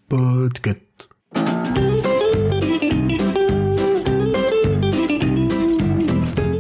Podcast.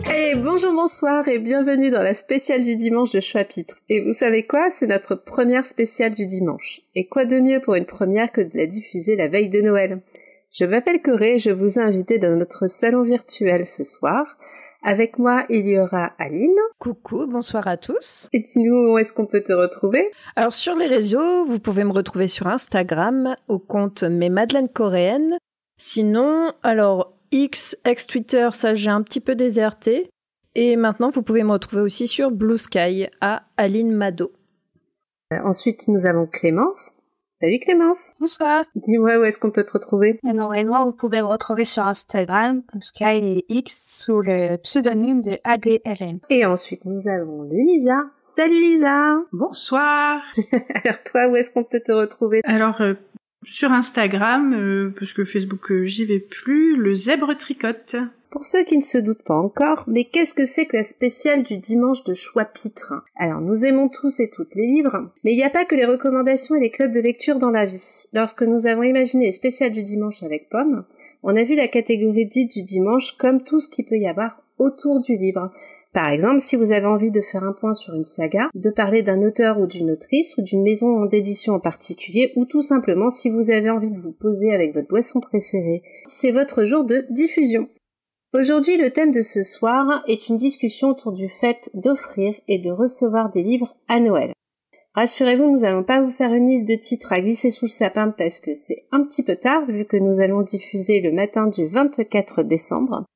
Hey, bonjour, bonsoir et bienvenue dans la spéciale du dimanche de Choix-Pitre. Et vous savez quoi? C'est notre première spéciale du dimanche. Et quoi de mieux pour une première que de la diffuser la veille de Noël? Je m'appelle Corée et je vous ai invité dans notre salon virtuel ce soir. Avec moi, il y aura Aline. Coucou, bonsoir à tous. Et dis-nous, où est-ce qu'on peut te retrouver? Alors sur les réseaux, vous pouvez me retrouver sur Instagram au compte Mes Madeleines Coréennes. Sinon, alors X, ex-Twitter, ça j'ai un petit peu déserté. Et maintenant, vous pouvez me retrouver aussi sur Blue Sky à Aline Mado. Ensuite, nous avons Clémence. Salut Clémence. Bonsoir. Dis-moi où est-ce qu'on peut te retrouver? Normalement, vous pouvez me retrouver sur Instagram, Sky et X, sous le pseudonyme de ADLN. Et ensuite, nous avons Lisa. Salut Lisa. Bonsoir. Alors toi, où est-ce qu'on peut te retrouver? Alors, sur Instagram, parce que Facebook, j'y vais plus, le zèbre tricote. Pour ceux qui ne se doutent pas encore, mais qu'est-ce que c'est que la spéciale du dimanche de Choix-Pitre? Alors, nous aimons tous et toutes les livres, mais il n'y a pas que les recommandations et les clubs de lecture dans la vie. Lorsque nous avons imaginé les spéciales du dimanche avec Pomme, on a vu la catégorie dite du dimanche comme tout ce qu'il peut y avoir autour du livre. Par exemple, si vous avez envie de faire un point sur une saga, de parler d'un auteur ou d'une autrice, ou d'une maison d'édition en particulier, ou tout simplement si vous avez envie de vous poser avec votre boisson préférée, c'est votre jour de diffusion. Aujourd'hui, le thème de ce soir est une discussion autour du fait d'offrir et de recevoir des livres à Noël. Rassurez-vous, nous allons pas vous faire une liste de titres à glisser sous le sapin parce que c'est un petit peu tard vu que nous allons diffuser le matin du 24 décembre.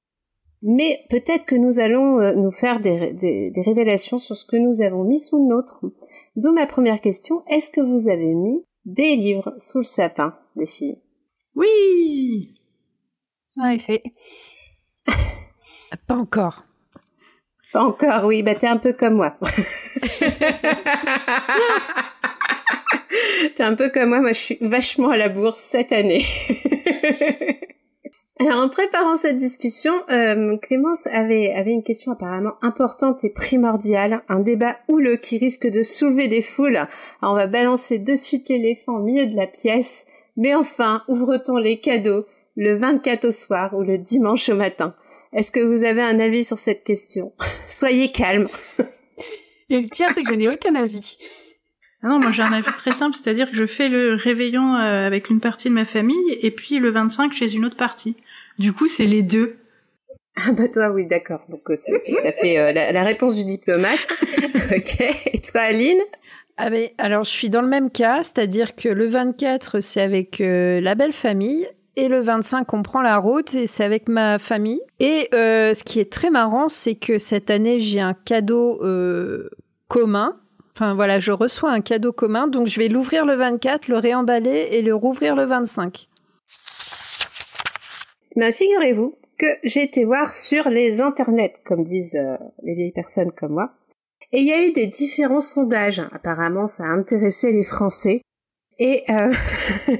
Mais peut-être que nous allons nous faire des révélations sur ce que nous avons mis sous le nôtre. D'où ma première question, est-ce que vous avez mis des livres sous le sapin, les filles? Oui. En effet. Pas encore. Pas encore, oui, bah t'es un peu comme moi. T'es un peu comme moi je suis vachement à la bourse cette année. Alors en préparant cette discussion, Clémence avait une question apparemment importante et primordiale, un débat houleux qui risque de soulever des foules. Alors on va balancer de suite l'éléphant au milieu de la pièce, mais enfin, ouvre-t-on les cadeaux le 24 au soir ou le dimanche au matin? Est-ce que vous avez un avis sur cette question? Soyez calme. Et le pire, c'est que je n'ai aucun avis. Ah non, moi j'ai un avis très simple, c'est-à-dire que je fais le réveillon avec une partie de ma famille, et puis le 25 chez une autre partie. Du coup, c'est les deux. Ah bah toi, oui, d'accord. Donc t'as fait la réponse du diplomate. Ok. Et toi, Aline? Ah mais alors je suis dans le même cas, c'est-à-dire que le 24 c'est avec la belle famille. Et le 25, on prend la route et c'est avec ma famille. Et ce qui est très marrant, c'est que cette année, j'ai un cadeau commun. Enfin voilà, je reçois un cadeau commun, donc je vais l'ouvrir le 24, le réemballer et le rouvrir le 25. Mais figurez-vous que j'ai été voir sur les internets, comme disent les vieilles personnes comme moi. Et il y a eu des différents sondages. Apparemment, ça a intéressé les Français. Et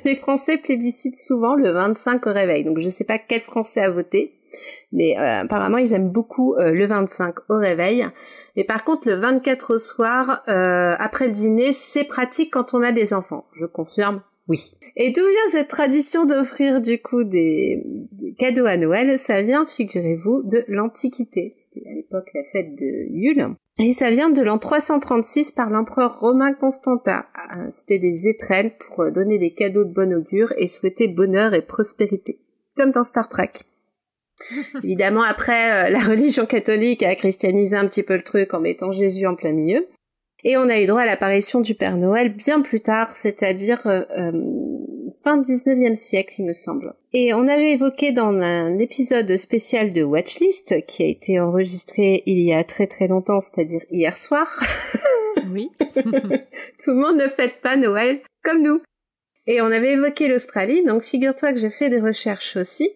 les Français plébiscitent souvent le 25 au réveil. Donc je sais pas quel Français a voté, mais apparemment ils aiment beaucoup le 25 au réveil. Et par contre le 24 au soir, après le dîner, c'est pratique quand on a des enfants. Je confirme, oui. Et d'où vient cette tradition d'offrir du coup des cadeaux à Noël? Ça vient, figurez-vous, de l'Antiquité. C'était à l'époque la fête de Yule. Et ça vient de l'an 336 par l'empereur romain Constantin. C'était des étrennes pour donner des cadeaux de bon augure et souhaiter bonheur et prospérité. Comme dans Star Trek. Évidemment, après, la religion catholique a christianisé un petit peu le truc en mettant Jésus en plein milieu. Et on a eu droit à l'apparition du Père Noël bien plus tard, c'est-à-dire fin 19e siècle, il me semble. Et on avait évoqué dans un épisode spécial de Watchlist, qui a été enregistré il y a très très longtemps, c'est-à-dire hier soir. Oui. Tout le monde ne fête pas Noël comme nous. Et on avait évoqué l'Australie, donc figure-toi que j'ai fait des recherches aussi.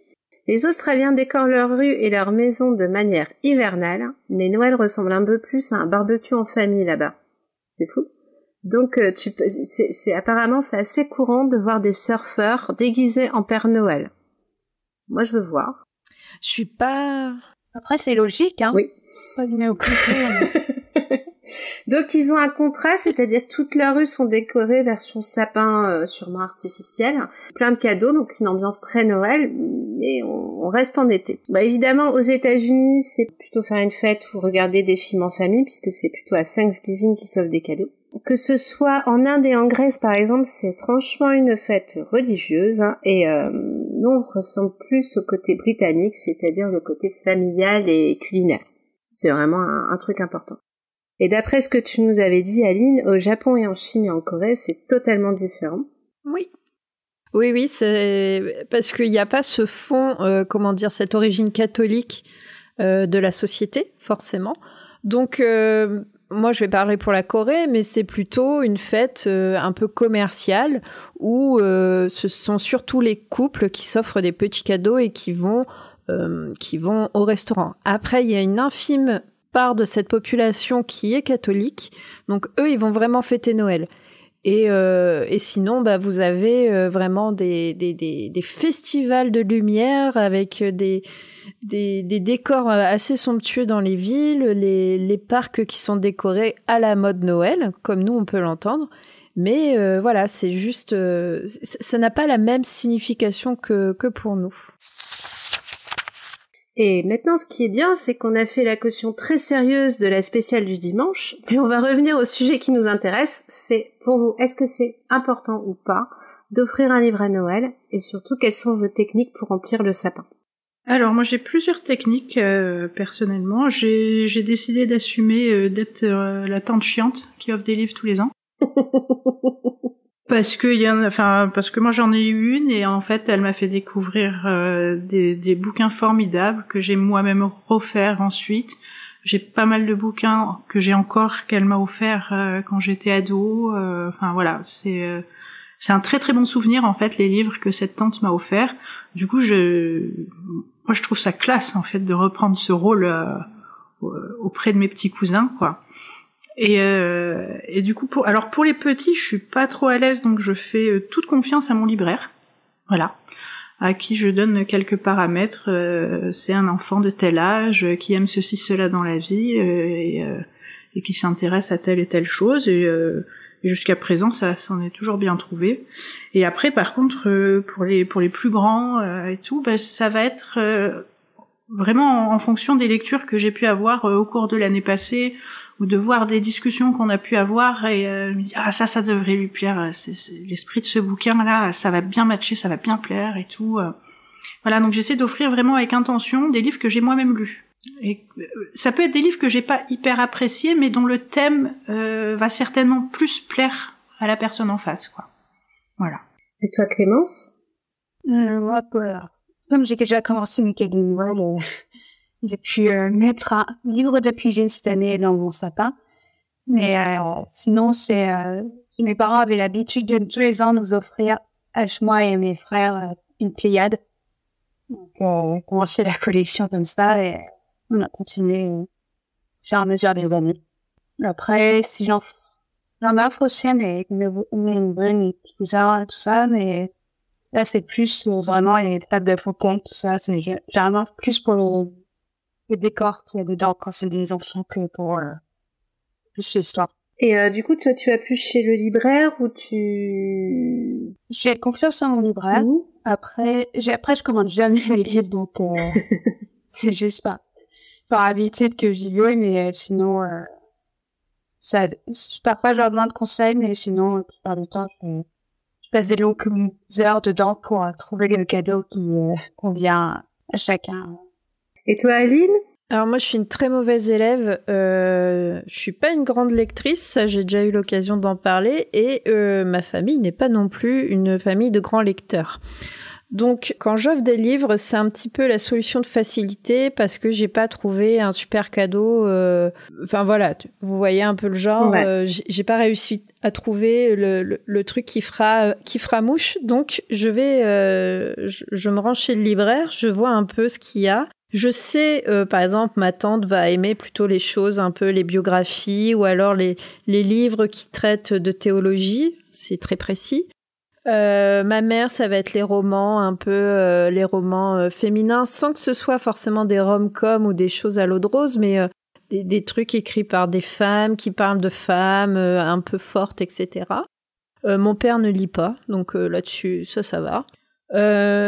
Les Australiens décorent leurs rues et leurs maisons de manière hivernale, mais Noël ressemble un peu plus à un barbecue en famille là-bas. C'est fou. Donc, apparemment, c'est assez courant de voir des surfeurs déguisés en Père Noël. Moi, je veux voir. Je suis pas... Après, c'est logique, hein. Oui. Pas du au couteau. Donc ils ont un contraste, c'est-à-dire que toutes leurs rues sont décorées version sapin sûrement artificiel, plein de cadeaux, donc une ambiance très Noël, mais on reste en été. Bah évidemment aux États-Unis c'est plutôt faire une fête ou regarder des films en famille puisque c'est plutôt à Thanksgiving qu'ils s'offrent des cadeaux. Que ce soit en Inde et en Grèce par exemple, c'est franchement une fête religieuse et nous on ressemble plus au côté britannique, c'est-à-dire le côté familial et culinaire. C'est vraiment un truc important. Et d'après ce que tu nous avais dit, Aline, au Japon et en Chine et en Corée, c'est totalement différent. Oui. Oui, c'est parce qu'il n'y a pas ce fond, cette origine catholique de la société, forcément. Donc, moi, je vais parler pour la Corée, mais c'est plutôt une fête un peu commerciale où ce sont surtout les couples qui s'offrent des petits cadeaux et qui vont au restaurant. Après, il y a une infime part de cette population qui est catholique, donc eux, ils vont vraiment fêter Noël. Et sinon, vous avez vraiment des festivals de lumière avec des décors assez somptueux dans les villes, les parcs qui sont décorés à la mode Noël, comme nous on peut l'entendre. Mais voilà, c'est juste, ça n'a pas la même signification que pour nous. Et maintenant, ce qui est bien, c'est qu'on a fait la caution très sérieuse de la spéciale du dimanche, mais on va revenir au sujet qui nous intéresse. C'est, pour vous, est-ce que c'est important ou pas d'offrir un livre à Noël? Et surtout, quelles sont vos techniques pour remplir le sapin? Alors, moi, j'ai plusieurs techniques, personnellement. J'ai décidé d'assumer d'être la tante chiante qui offre des livres tous les ans. Parce que moi j'en ai eu une et en fait elle m'a fait découvrir des bouquins formidables que j'ai moi-même refaire ensuite. J'ai pas mal de bouquins que j'ai encore qu'elle m'a offert quand j'étais ado. Voilà, c'est un très très bon souvenir en fait les livres que cette tante m'a offert. Du coup moi je trouve ça classe en fait de reprendre ce rôle auprès de mes petits cousins quoi. Et du coup pour les petits, je suis pas trop à l'aise donc je fais toute confiance à mon libraire. Voilà. À qui je donne quelques paramètres, c'est un enfant de tel âge qui aime ceci cela dans la vie et qui s'intéresse à telle et telle chose et jusqu'à présent ça s'en est toujours bien trouvé. Et après par contre pour les plus grands et tout, ça va être vraiment en fonction des lectures que j'ai pu avoir au cours de l'année passée ou de voir des discussions qu'on a pu avoir et je me dis ça devrait lui plaire, c'est l'esprit de ce bouquin là, ça va bien matcher, ça va bien plaire et tout. Voilà, donc j'essaie d'offrir vraiment avec intention des livres que j'ai moi-même lus. Et ça peut être des livres que j'ai pas hyper appréciés mais dont le thème va certainement plus plaire à la personne en face quoi. Voilà. Et toi Clémence? Moi, comme j'ai déjà commencé mes cadeaux, j'ai pu mettre un livre de cuisine cette année dans mon sapin. Mais sinon, mes parents avaient l'habitude de tous les ans nous offrir, moi et mes frères, une Pléiade. Donc, on commençait la collection comme ça et on a continué au fur et à mesure des années. Après, si j'en offre aussi avec mes petits cousins et tout ça, mais là, c'est plus vraiment les tables de faucon, tout ça. C'est généralement plus pour le décor qu'il y a dedans quand c'est des enfants que pour plus l'histoire. Et du coup, toi, tu as plus chez le libraire ou tu... J'ai confiance en mon libraire. Après, je commande jamais les livres, donc c'est juste pas par habitude que j'y vais, mais sinon, parfois je leur demande conseil, mais sinon, la plupart du temps, je passe des longues heures dedans pour trouver le cadeau qui convient à chacun. Et toi, Aline? Alors moi, je suis une très mauvaise élève. Je suis pas une grande lectrice, ça j'ai déjà eu l'occasion d'en parler, et ma famille n'est pas non plus une famille de grands lecteurs. Donc, quand j'offre des livres, c'est un petit peu la solution de facilité parce que j'ai pas trouvé un super cadeau. Enfin voilà, vous voyez un peu le genre. Ouais. J'ai pas réussi à trouver le truc qui fera mouche. Donc, je me rends chez le libraire, je vois un peu ce qu'il y a. Je sais, par exemple, ma tante va aimer plutôt les choses un peu les biographies ou alors les livres qui traitent de théologie. C'est très précis. Ma mère, ça va être les romans, un peu les romans féminins, sans que ce soit forcément des rom-coms ou des choses à l'eau de rose, mais des trucs écrits par des femmes qui parlent de femmes un peu fortes, etc. Mon père ne lit pas, donc là-dessus, ça va.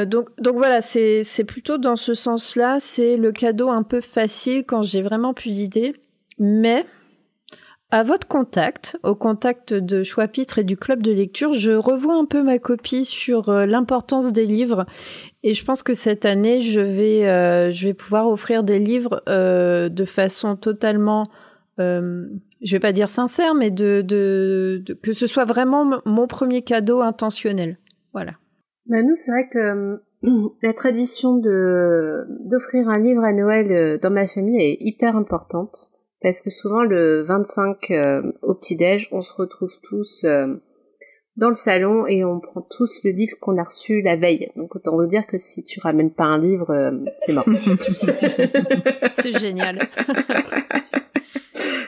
Donc voilà, c'est plutôt dans ce sens-là, c'est le cadeau un peu facile quand j'ai vraiment plus d'idées. Mais à votre contact, au contact de Choix-Pitre et du club de lecture, je revois un peu ma copie sur l'importance des livres. Et je pense que cette année, je vais pouvoir offrir des livres de façon totalement, je vais pas dire sincère, mais que ce soit vraiment mon premier cadeau intentionnel. Voilà. Bah nous, c'est vrai que la tradition d'offrir un livre à Noël dans ma famille est hyper importante. Parce que souvent, le 25 au petit-déj, on se retrouve tous dans le salon et on prend tous le livre qu'on a reçu la veille. Donc autant vous dire que si tu ramènes pas un livre, c'est mort. C'est génial.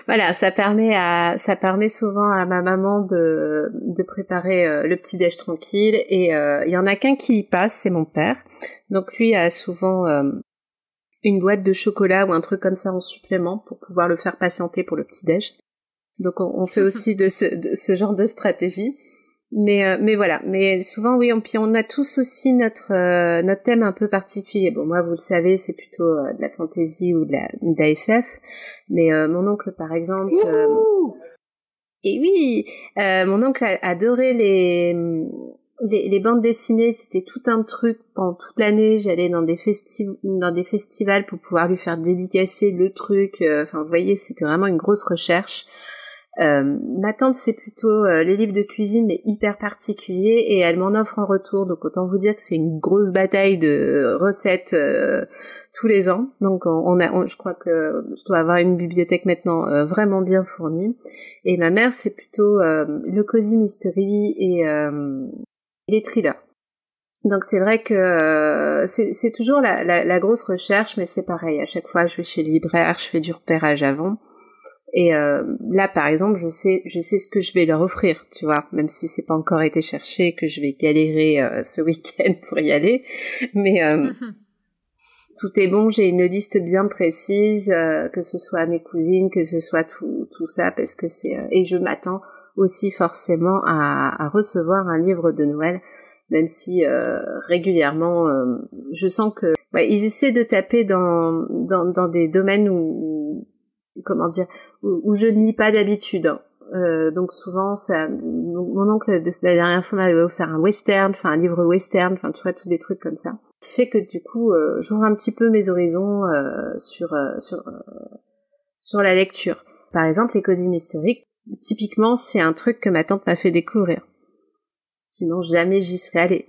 Voilà, ça permet souvent à ma maman de préparer le petit-déj tranquille. Et il y en a qu'un qui y passe, c'est mon père. Donc lui a souvent une boîte de chocolat ou un truc comme ça en supplément pour pouvoir le faire patienter pour le petit-déj. Donc on fait aussi de ce genre de stratégie. Mais voilà. Mais souvent oui, on a tous aussi notre thème un peu particulier. Bon, moi vous le savez, c'est plutôt de la fantasy ou de la SF. Mais mon oncle par exemple. Et oui, mon oncle adorait les bandes dessinées, c'était tout un truc pendant toute l'année. J'allais dans des festivals pour pouvoir lui faire dédicacer le truc. Enfin, vous voyez, c'était vraiment une grosse recherche. Ma tante, c'est plutôt les livres de cuisine, mais hyper particuliers, et elle m'en offre en retour. Donc autant vous dire que c'est une grosse bataille de recettes tous les ans. Donc je crois que je dois avoir une bibliothèque maintenant vraiment bien fournie. Et ma mère, c'est plutôt le cozy mystery et les thrillers. Donc c'est vrai que c'est toujours la grosse recherche, mais c'est pareil. À chaque fois, je vais chez le libraire, je fais du repérage avant. Et là, par exemple, je sais ce que je vais leur offrir, tu vois, même si c'est pas encore été cherché, que je vais galérer ce week-end pour y aller. Mais tout est bon, j'ai une liste bien précise, que ce soit mes cousines, que ce soit tout ça, parce que et je m'attends aussi forcément à recevoir un livre de Noël, même si régulièrement je sens que ils essaient de taper dans des domaines où je ne lis pas d'habitude. Donc souvent mon oncle la dernière fois m'avait offert un livre western, enfin tu vois, tous des trucs comme ça, qui fait que du coup j'ouvre un petit peu mes horizons sur la lecture. Par exemple, les cosy mystery, typiquement c'est un truc que ma tante m'a fait découvrir. Sinon jamais j'y serais allée.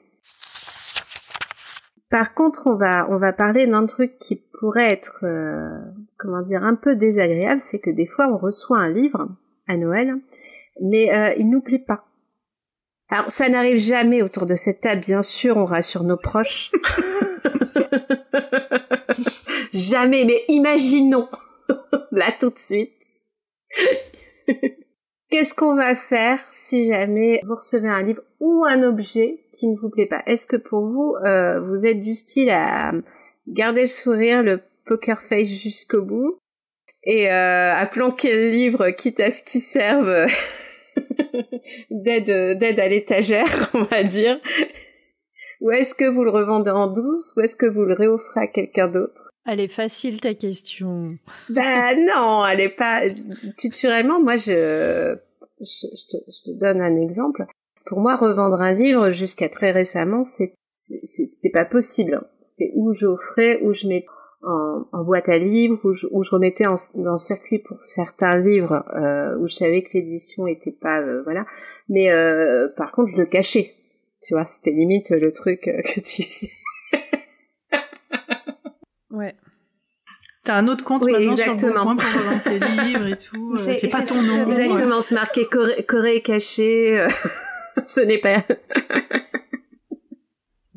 Par contre, on va parler d'un truc qui pourrait être un peu désagréable, c'est que des fois on reçoit un livre à Noël, mais il nous plaît pas. Alors ça n'arrive jamais autour de cette table, bien sûr, on rassure nos proches. Jamais, mais imaginons là tout de suite. Qu'est-ce qu'on va faire si jamais vous recevez un livre ou un objet qui ne vous plaît pas? Est-ce que pour vous, vous êtes du style à garder le sourire, le poker face jusqu'au bout, et à planquer le livre, quitte à ce qu'il serve d'aide à l'étagère, on va dire? Ou est-ce que vous le revendez en douce, ou est-ce que vous le réoffrez à quelqu'un d'autre? Elle est facile ta question. Bah non, elle est pas. Culturellement, moi je te donne un exemple. Pour moi, revendre un livre jusqu'à très récemment, c'était pas possible. C'était où j'offrais, où je mettais en boîte à livres, où je remettais dans le circuit pour certains livres où je savais que l'édition était pas voilà. Mais par contre, je le cachais. Tu vois, c'était limite le truc que tu sais. Ouais. T'as un autre compte maintenant sur le bon coin pour revendre tes livres et tout. C'est pas ton nom. Exactement, c'est marqué Corée caché. Ce n'est pas.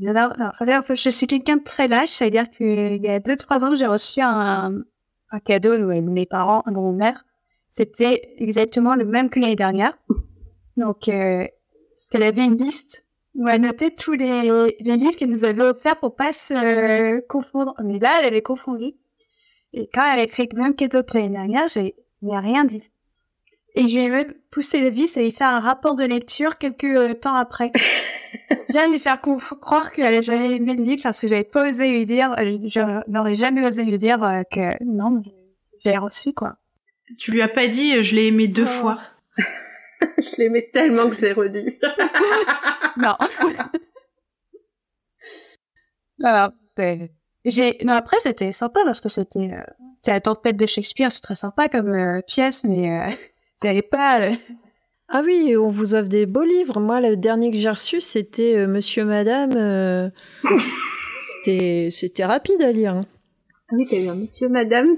Alors, je suis quelqu'un de très lâche, c'est-à-dire qu'il y a 2-3 ans, j'ai reçu un cadeau de mes parents, de mon mère. C'était exactement le même que l'année dernière. Donc, parce qu'elle avait une liste où elle notait tous les livres qu'elle nous avait offerts pour pas se confondre. Mais là, elle avait confondu. Et quand elle a écrit le même cadeau que l'année dernière, je n'ai rien dit. Et je lui ai même poussé le vice et lui fait un rapport de lecture quelques temps après. Je viens de lui faire croire qu'elle avait jamais aimé le livre parce que j'avais pas osé lui dire, je n'aurais jamais osé lui dire que non, j'ai reçu, quoi. Tu lui as pas dit, je l'ai aimé 2 fois. Je l'aimais tellement que je l'ai relu. Non. Alors, non, après, c'était sympa parce que c'était la tempête de Shakespeare, c'est très sympa comme pièce, mais j'avais pas... Ah oui, on vous offre des beaux livres. Moi, le dernier que j'ai reçu, c'était Monsieur Madame. C'était rapide à lire. Hein. Ah oui, t'as eu un Monsieur Madame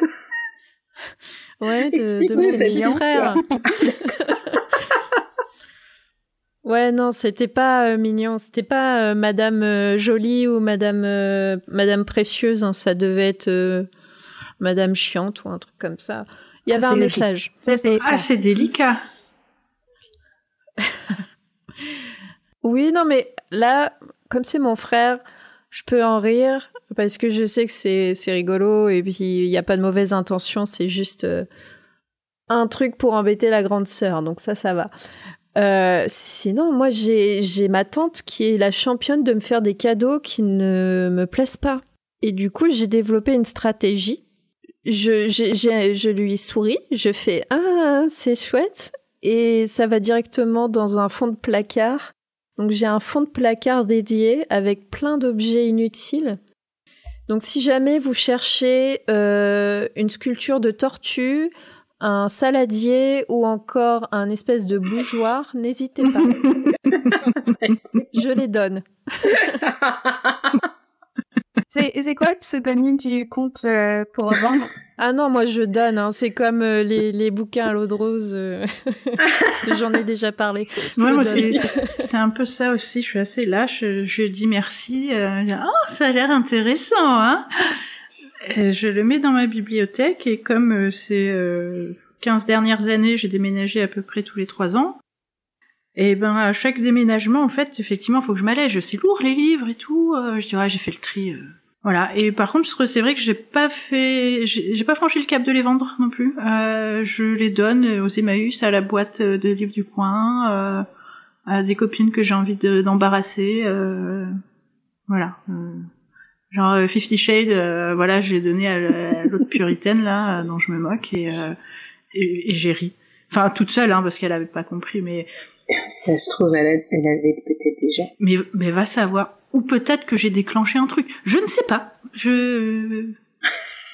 Ouais, de mon petit frère. Ouais, non, c'était pas mignon. C'était pas Madame Jolie ou Madame Précieuse. Hein. Ça devait être Madame Chiante ou un truc comme ça. Il y avait un message. C'est délicat. Oui, non, mais là, comme c'est mon frère, je peux en rire parce que je sais que c'est rigolo et puis il n'y a pas de mauvaise intention, c'est juste un truc pour embêter la grande sœur, donc ça va. Sinon, moi, j'ai ma tante qui est la championne de me faire des cadeaux qui ne me plaisent pas. Et du coup, j'ai développé une stratégie. Je lui souris, je fais « Ah, c'est chouette !» et ça va directement dans un fond de placard. Donc, j'ai un fond de placard dédié avec plein d'objets inutiles. Donc, si jamais vous cherchez une sculpture de tortue, un saladier ou encore un espèce de bougeoir, n'hésitez pas. Je les donne. C'est quoi le pseudonyme du compte pour vendre? Ah non, moi je donne, hein. C'est comme les bouquins à l'eau de rose. J'en ai déjà parlé. Ouais, moi c'est un peu ça aussi, je suis assez lâche, je dis merci. Oh, ça a l'air intéressant, hein. Je le mets dans ma bibliothèque et comme ces 15 dernières années, j'ai déménagé à peu près tous les 3 ans. Et ben à chaque déménagement, en fait, effectivement, faut que je m'allège. C'est lourd les livres et tout. Je dis j'ai fait le tri. Voilà. Et par contre, c'est vrai que j'ai pas franchi le cap de les vendre non plus. Je les donne aux Emmaüs, à la boîte de livres du coin, à des copines que j'ai envie d'embarrasser. Voilà. Genre 50 Shades, voilà, je l'ai donné à l'autre puritaine là, dont je me moque et j'ai ri. Enfin toute seule, hein, parce qu'elle avait pas compris, mais ça se trouve elle avait peut-être déjà. Mais va savoir. Ou peut-être que j'ai déclenché un truc. Je ne sais pas. Je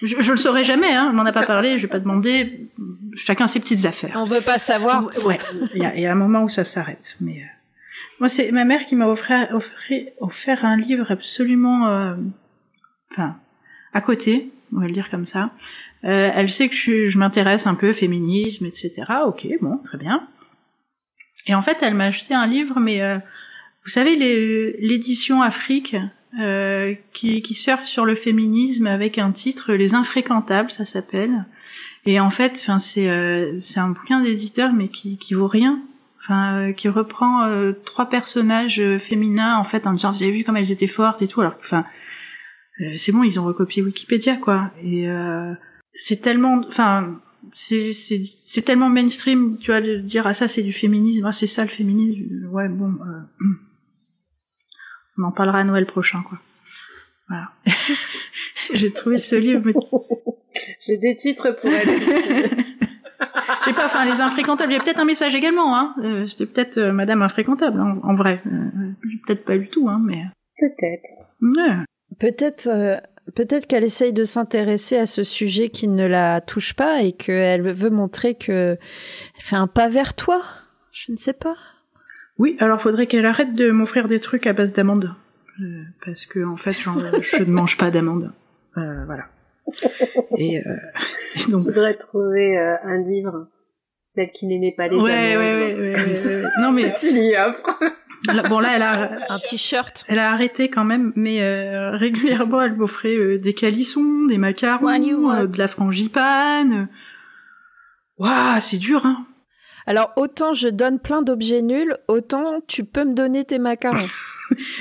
le saurai jamais, hein. On m'en a pas parlé, je vais pas demander. Chacun ses petites affaires. On veut pas savoir. Ouais. Il y a un moment où ça s'arrête. Mais moi, c'est ma mère qui m'a offert un livre absolument, à côté, on va le dire comme ça. Elle sait que je m'intéresse un peu au féminisme, etc. Ok, bon, très bien. Et en fait, elle m'a acheté un livre, mais vous savez, l'édition Afrique qui surfe sur le féminisme avec un titre, Les Infréquentables, ça s'appelle. Et en fait, c'est un bouquin d'éditeur, mais qui vaut rien. Qui reprend 3 personnages féminins, en fait, en disant, vous avez vu comme elles étaient fortes et tout, alors que, c'est bon, ils ont recopié Wikipédia, quoi. Et c'est tellement, c'est tellement mainstream, tu vois, de dire ça c'est du féminisme, c'est ça le féminisme. Ouais, bon, on en parlera à Noël prochain, quoi. Voilà. J'ai trouvé ce livre. Mais... J'ai des titres pour elle. Si tu veux. J'ai pas, Les Infréquentables. Il y a peut-être un message également, hein. C'était peut-être Madame Infréquentable, hein, en vrai. Peut-être pas du tout, hein, mais. Peut-être. Ouais. Peut-être qu'elle essaye de s'intéresser à ce sujet qui ne la touche pas et qu'elle veut montrer qu'elle fait un pas vers toi. Je ne sais pas. Oui, alors faudrait qu'elle arrête de m'offrir des trucs à base d'amandes. Parce que, en fait, je ne mange pas d'amandes. Voilà. Et donc... Tu devrais trouver un livre. Celle qui n'aimait pas les amandes. Ouais. Non, mais... Tu lui offres. Là, elle a un t-shirt. Elle a arrêté quand même, mais régulièrement, elle m'offrait des calissons, des macarons, de la frangipane. Waouh, c'est dur, hein. Alors, autant je donne plein d'objets nuls, autant tu peux me donner tes macarons.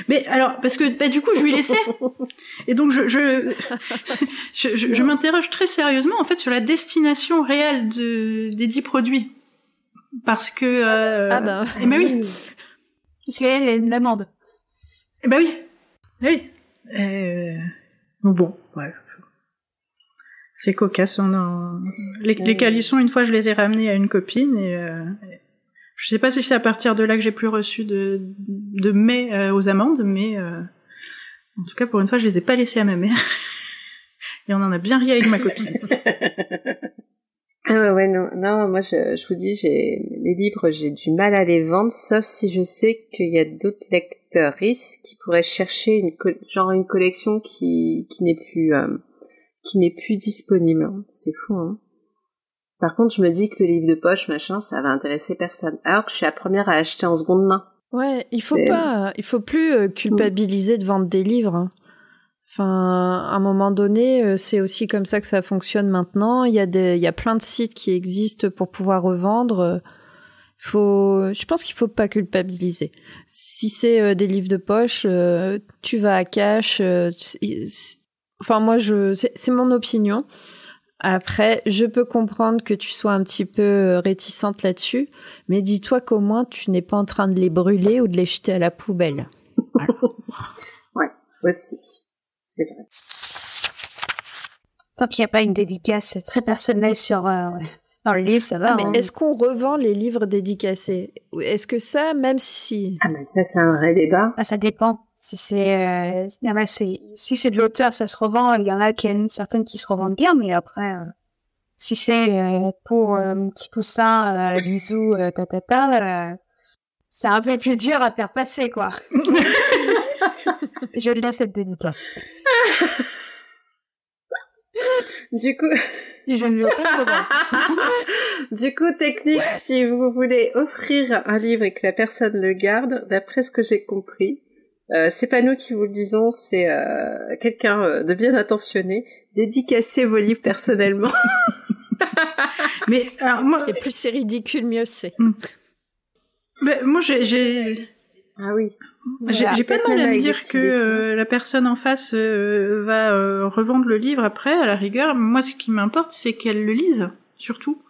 Mais alors, parce que du coup, je lui laissais. Et donc, je m'interroge très sérieusement, en fait, sur la destination réelle des 10 produits. Parce que... Ah ben... Eh ben oui. Parce qu'elle est une amende. Eh ben oui. Oui. Bon, bref. C'est cocasse. Les calissons, une fois, je les ai ramenés à une copine et je sais pas si c'est à partir de là que j'ai plus reçu de mets aux amandes, mais en tout cas, pour une fois, je les ai pas laissés à ma mère. Et on en a bien ri avec ma copine. Ah ouais, non, moi je vous dis, les livres, j'ai du mal à les vendre, sauf si je sais qu'il y a d'autres lectrices qui pourraient chercher une collection qui n'est plus disponible. C'est fou, hein. Par contre, je me dis que le livre de poche, machin, ça va intéresser personne. Alors que je suis la première à acheter en seconde main. Ouais, il faut plus culpabiliser de vendre des livres, hein. Enfin, à un moment donné, c'est aussi comme ça que ça fonctionne maintenant. Il y a plein de sites qui existent pour pouvoir revendre. Je pense qu'il faut pas culpabiliser. Si c'est des livres de poche, tu vas à Cash. Enfin, moi, c'est mon opinion. Après, je peux comprendre que tu sois un petit peu réticente là-dessus, mais dis-toi qu'au moins tu n'es pas en train de les brûler ou de les jeter à la poubelle. Voilà. Ouais, aussi. C'est vrai. Tant qu'il n'y a pas une dédicace très personnelle dans le livre, ça va. Ah, mais est-ce qu'on revend les livres dédicacés? Est-ce que ça, même si... Ah, mais ça, c'est un vrai débat. Ça dépend. Si c'est de l'auteur, ça se revend. Il y en a certaines qui se revendent bien, mais après, si c'est pour un petit poussin, bisous, c'est un peu plus dur à faire passer, quoi. Je laisse cette dédicace. Du coup... Je ne veux pas le Du coup, technique, si vous voulez offrir un livre et que la personne le garde, d'après ce que j'ai compris, c'est pas nous qui vous le disons, c'est quelqu'un de bien intentionné. Dédicacez vos livres personnellement. Mais alors moi, et plus c'est ridicule, mieux c'est. Mais moi, j'ai Ah oui. J'ai pas de mal à me dire que la personne en face va revendre le livre après, à la rigueur. Moi, ce qui m'importe, c'est qu'elle le lise, surtout.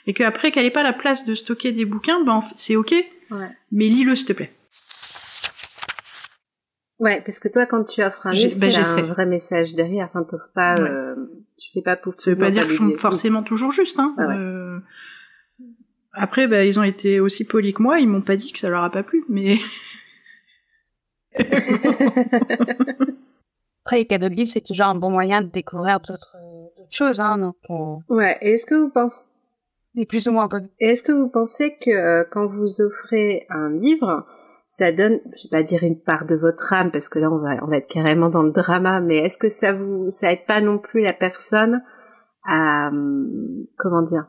Et qu'après, qu'elle ait pas la place de stocker des bouquins, ben c'est ok. Ouais. Mais lis-le, s'il te plaît. Ouais, parce que toi, quand tu offres un livre, il y a un vrai message derrière. Enfin, t'offres pas... tu fais pas pour... Ça veut pas dire qu'ils sont forcément toujours justes, hein. Ouais. Après, ils ont été aussi polis que moi. Ils m'ont pas dit que ça leur a pas plu, mais... Après, les cadeaux de livres, c'est toujours un bon moyen de découvrir d'autres choses, hein, donc... Ouais, et est-ce que vous pensez... Et plus ou moins bonne. Et est-ce que vous pensez que quand vous offrez un livre, ça donne, je vais pas dire une part de votre âme, parce que là, on va être carrément dans le drama, mais est-ce que ça aide pas non plus la personne à, comment dire,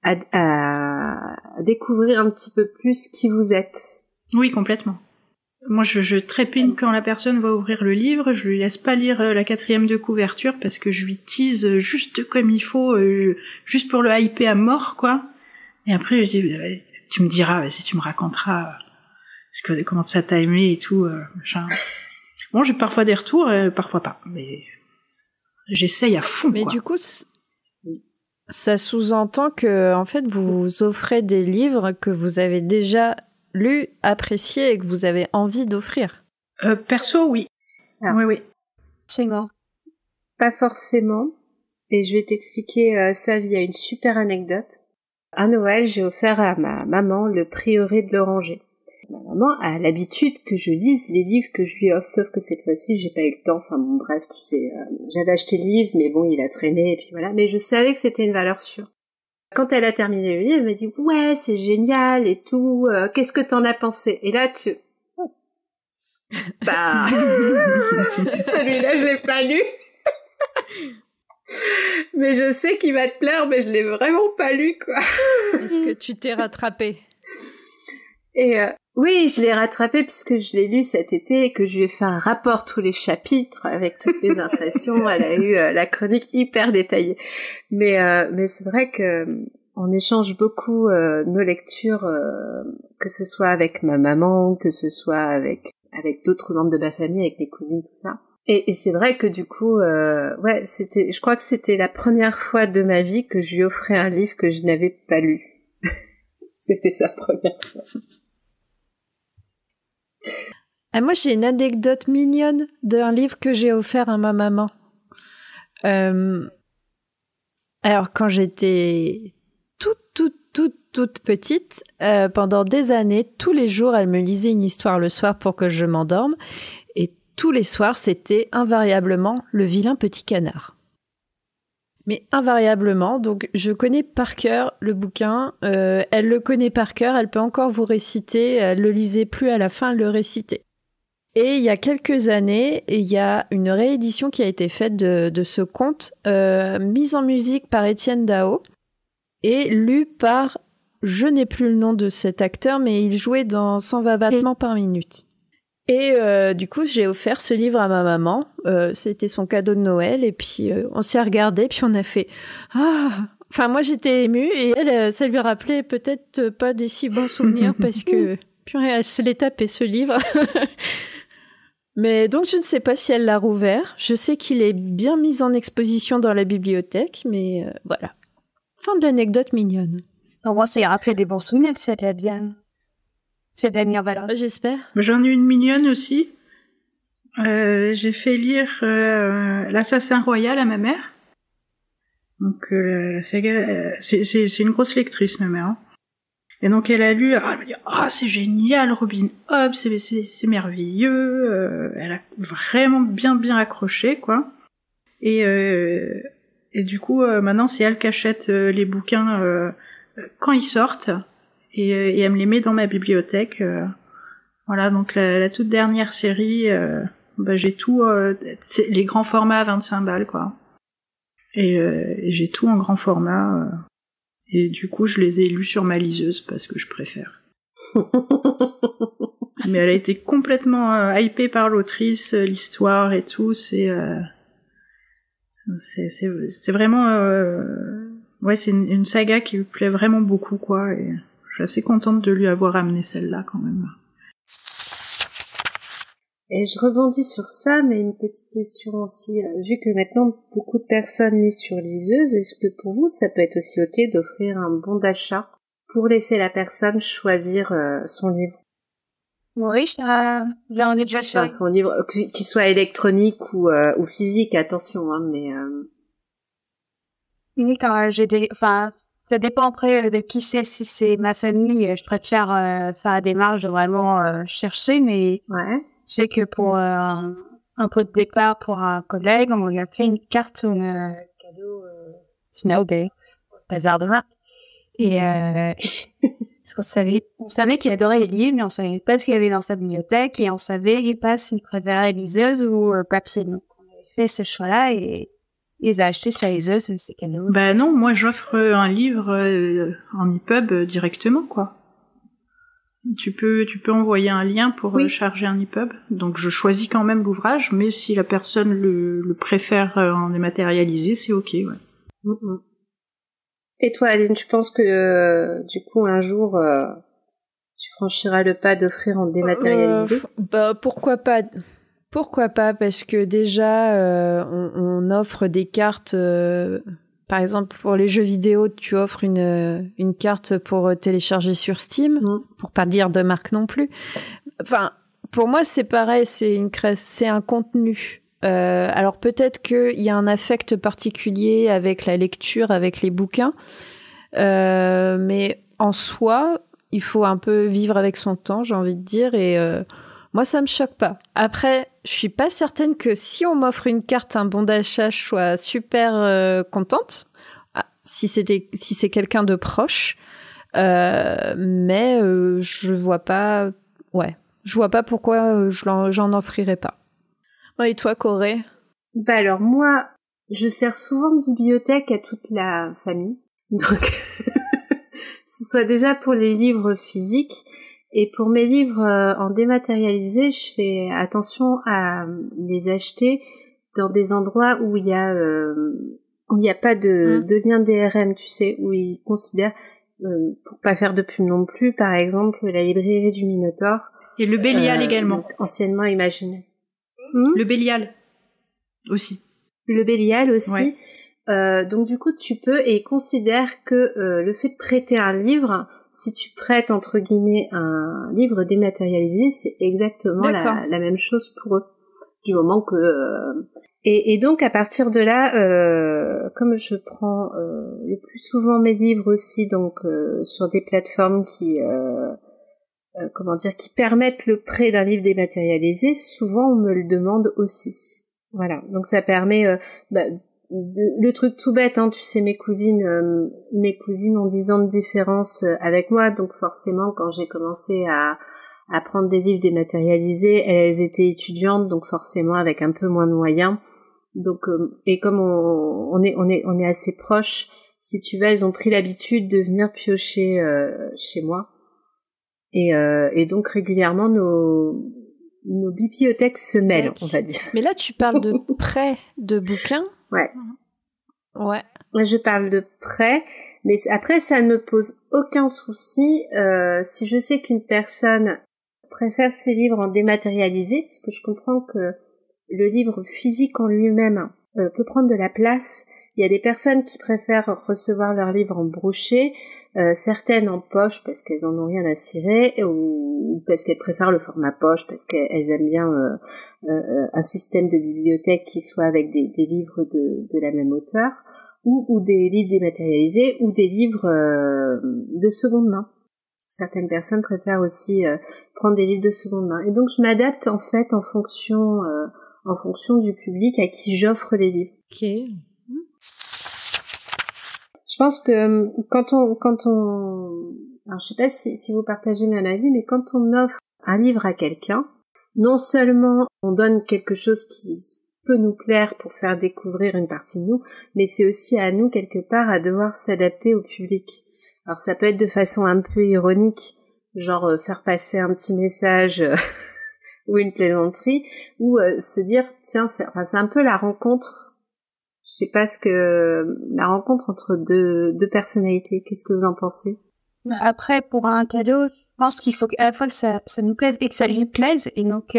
à découvrir un petit peu plus qui vous êtes? Oui, complètement. Moi, je trépigne quand la personne va ouvrir le livre, je lui laisse pas lire la 4e de couverture parce que je lui tease juste comme il faut, juste pour le hyper à mort, quoi. Et après, je dis, tu me diras, vas-y, tu me raconteras comment ça t'a aimé et tout, machin. Bon, j'ai parfois des retours, parfois pas, mais j'essaye à fond, mais quoi. Du coup, ça sous-entend que, en fait, vous offrez des livres que vous avez déjà lu, apprécié et que vous avez envie d'offrir. Perso, oui. Ah. Oui. C'est bon. Pas forcément. Et je vais t'expliquer ça via une super anecdote. À Noël, j'ai offert à ma maman le Prieuré de l'Oranger. Ma maman a l'habitude que je lise les livres que je lui offre, sauf que cette fois-ci, j'ai pas eu le temps. Enfin bon, bref, tu sais, j'avais acheté le livre, mais bon, il a traîné, et puis voilà. Mais je savais que c'était une valeur sûre. Quand elle a terminé le livre, elle m'a dit « Ouais, c'est génial et tout, qu'est-ce que t'en as pensé ?» Et là, bah... Celui-là, je l'ai pas lu. Mais je sais qu'il va te plaire, mais je l'ai vraiment pas lu, quoi. Est-ce que tu t'es rattrapée? Et oui, je l'ai rattrapé puisque je l'ai lu cet été et que je lui ai fait un rapport tous les chapitres avec toutes les impressions. Elle a eu la chronique hyper détaillée. Mais c'est vrai que on échange beaucoup nos lectures, que ce soit avec ma maman, que ce soit avec avec d'autres membres de ma famille, avec mes cousines, tout ça. Et c'est vrai que du coup, je crois que c'était la première fois de ma vie que je lui offrais un livre que je n'avais pas lu. C'était sa première fois. Ah, moi, j'ai une anecdote mignonne d'un livre que j'ai offert à ma maman. Alors, quand j'étais toute petite, pendant des années, tous les jours, elle me lisait une histoire le soir pour que je m'endorme. Et tous les soirs, c'était invariablement Le vilain petit canard. Mais invariablement, donc je connais par cœur le bouquin, elle le connaît par cœur, elle peut encore vous réciter, elle le lisait plus à la fin, elle le récitait. Et il y a quelques années, il y a une réédition qui a été faite de ce conte, mise en musique par Étienne Dao et lu par, je n'ai plus le nom de cet acteur, mais il jouait dans 120 battements par minute. Et du coup, j'ai offert ce livre à ma maman. C'était son cadeau de Noël. Et puis, on s'est regardé, puis on a fait « Ah !» Enfin, moi, j'étais émue. Et elle, ça lui rappelait peut-être pas des si bons souvenirs parce que... Purée, elle se l'est tapé, ce livre. Mais donc, je ne sais pas si elle l'a rouvert. Je sais qu'il est bien mis en exposition dans la bibliothèque. Mais voilà. Fin de l'anecdote mignonne. Au moins, ça y a rappelé des bons souvenirs, c'est de la bien. C'est de la meilleure valeur. J'espère. J'en ai une mignonne aussi. J'ai fait lire L'Assassin Royal à ma mère. Donc la saga, c'est une grosse lectrice, ma mère. Hein. Et donc elle a lu, elle m'a dit c'est génial, Robin Hobb, c'est merveilleux. Elle a vraiment bien accroché, quoi. Et du coup maintenant c'est elle qui achète les bouquins quand ils sortent. Et elle me les met dans ma bibliothèque. Voilà, donc la toute dernière série, j'ai tout, les grands formats à 25 balles, quoi. Et j'ai tout en grand format. Et du coup, je les ai lus sur ma liseuse parce que je préfère. Mais elle a été complètement hypée par l'autrice, l'histoire et tout. C'est vraiment... ouais, c'est une saga qui me plaît vraiment beaucoup, quoi. Et je suis assez contente de lui avoir amené celle-là, quand même. Et je rebondis sur ça, mais une petite question aussi. Vu que maintenant, beaucoup de personnes lisent sur liseuse, est-ce que pour vous, ça peut être aussi ok d'offrir un bon d'achat pour laisser la personne choisir son livre? Oui, j'en ai déjà fait. Enfin, son livre, qu'il soit électronique ou physique, attention, hein, mais... Oui, quand ça dépend après de qui c'est. Si c'est ma famille, je préfère faire la démarche de vraiment chercher, mais ouais. Je sais que pour un peu de départ pour un collègue, on lui a fait une carte cadeau Snow Day, bazar de marque. Et parce on savait qu'il adorait les livres, mais on savait pas ce qu'il y avait dans sa bibliothèque et on savait pas s'il préférait liseuse ou papier. Donc on avait fait ce choix-là et ils ont acheté sa liseuse, c'est cadeau. Bah non, moi j'offre un livre en EPUB directement, quoi. Tu peux envoyer un lien pour charger un EPUB. Donc je choisis quand même l'ouvrage, mais si la personne le préfère en dématérialisé, c'est ok, ouais. Mm-hmm. Et toi, Aline, tu penses que du coup un jour tu franchiras le pas d'offrir en dématérialisé? Pourquoi pas? Pourquoi pas? Parce que déjà on offre des cartes. Par exemple, pour les jeux vidéo, tu offres une carte pour télécharger sur Steam, pour pas dire de marque non plus. Enfin, pour moi, c'est pareil, c'est un contenu. Alors peut-être qu'il y a un affect particulier avec la lecture, avec les bouquins, mais en soi, il faut un peu vivre avec son temps, j'ai envie de dire, et moi, ça me choque pas. Après, je suis pas certaine que si on m'offre une carte, un bon d'achat, je sois super contente. Si c'est quelqu'un de proche, mais je vois pas pourquoi j'en offrirais pas. Et toi, Corée? Bah alors moi, je sers souvent de bibliothèque à toute la famille, donc ce soit déjà pour les livres physiques. Et pour mes livres en dématérialisé, je fais attention à les acheter dans des endroits où il y a pas de lien DRM, tu sais, où ils considèrent, pour pas faire de pub non plus, par exemple la librairie du Minotaure, Et le Bélial également. Anciennement imaginé. Le Bélial aussi. Le Bélial aussi. Ouais. Donc du coup, tu peux et considère que le fait de prêter un livre, si tu prêtes entre guillemets un livre dématérialisé, c'est exactement la même chose pour eux. Du moment que et donc à partir de là, comme je prends le plus souvent mes livres aussi, donc sur des plateformes qui qui permettent le prêt d'un livre dématérialisé, souvent on me le demande aussi. Voilà, donc ça permet le truc tout bête, hein, tu sais, mes cousines ont 10 ans de différence avec moi, donc forcément quand j'ai commencé à prendre des livres dématérialisés, elles étaient étudiantes, donc forcément avec un peu moins de moyens. Donc et comme on est assez proches, si tu veux, elles ont pris l'habitude de venir piocher chez moi. Et donc régulièrement nos bibliothèques se mêlent, on va dire. Mais là tu parles de prêt de bouquins. Ouais. Ouais. Je parle de prêt, mais après ça ne me pose aucun souci si je sais qu'une personne préfère ses livres en dématérialisé, parce que je comprends que le livre physique en lui-même peut prendre de la place. Il y a des personnes qui préfèrent recevoir leurs livres en broché, certaines en poche parce qu'elles en ont rien à cirer, ou parce qu'elles préfèrent le format poche, parce qu'elles aiment bien un système de bibliothèque qui soit avec des livres de la même auteur, ou des livres dématérialisés, ou des livres de seconde main. Certaines personnes préfèrent aussi prendre des livres de seconde main. Et donc je m'adapte en fait en fonction du public à qui j'offre les livres. Ok. Je pense que quand on alors je sais pas si vous partagez le même avis, mais quand on offre un livre à quelqu'un, non seulement on donne quelque chose qui peut nous plaire pour faire découvrir une partie de nous, mais c'est aussi à nous quelque part à devoir s'adapter au public. Alors ça peut être de façon un peu ironique, genre faire passer un petit message ou une plaisanterie, ou se dire tiens, c'est un peu la rencontre, je sais pas la rencontre entre deux personnalités. Qu'est-ce que vous en pensez? Après, pour un cadeau, je pense qu'il faut à la fois que ça nous plaise et que ça lui plaise, et donc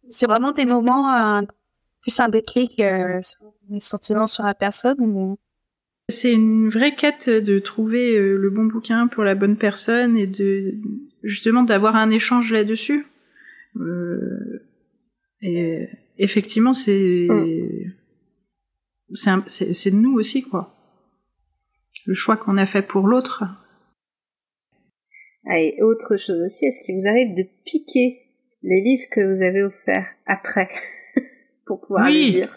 c'est vraiment des moments plus un déclic, des sentiments sur la personne. Ou... C'est une vraie quête de trouver le bon bouquin pour la bonne personne et justement d'avoir un échange là-dessus. Et effectivement, c'est de nous aussi, quoi. Le choix qu'on a fait pour l'autre. Ah, et autre chose aussi, est-ce qu'il vous arrive de piquer les livres que vous avez offerts après pour pouvoir les lire?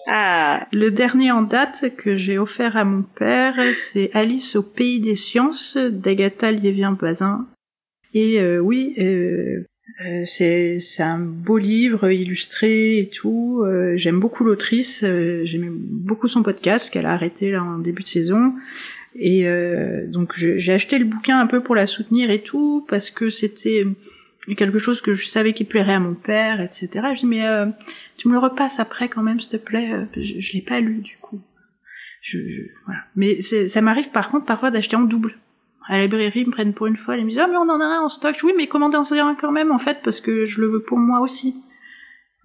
Ah. Le dernier en date que j'ai offert à mon père, c'est Alice au pays des sciences d'Agatha Liévien-Bazin. Et c'est un beau livre illustré et tout. J'aime beaucoup l'autrice, j'aimais beaucoup son podcast qu'elle a arrêté là en début de saison. Et donc j'ai acheté le bouquin un peu pour la soutenir et tout, parce que c'était quelque chose que je savais qui plairait à mon père, etc. Je dis mais tu me le repasses après quand même, s'il te plaît. Je l'ai pas lu du coup. Voilà. Mais ça m'arrive par contre parfois d'acheter en double. À la librairie, ils me prennent pour une folle, ils me disent ah mais on en a un en stock. Oui mais commandez en un quand même en fait parce que je le veux pour moi aussi.